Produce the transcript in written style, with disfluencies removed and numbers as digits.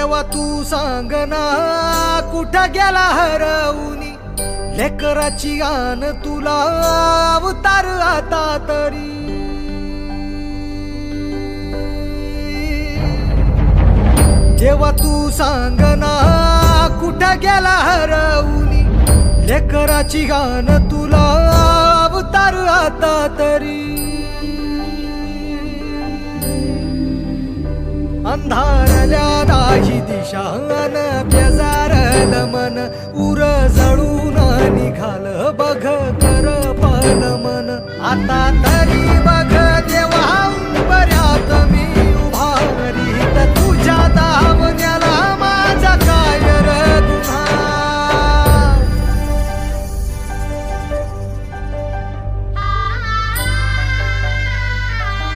देवा तू सांग ना कुठं गेला हरवूनी लेकराची गान तुला अवतार आता तरी देवा तू सांग ना कुठं गेला हरवूनी लेकराची गान तुला अवतार आता तरी अंधारल्या दाही दिशा न बेजारल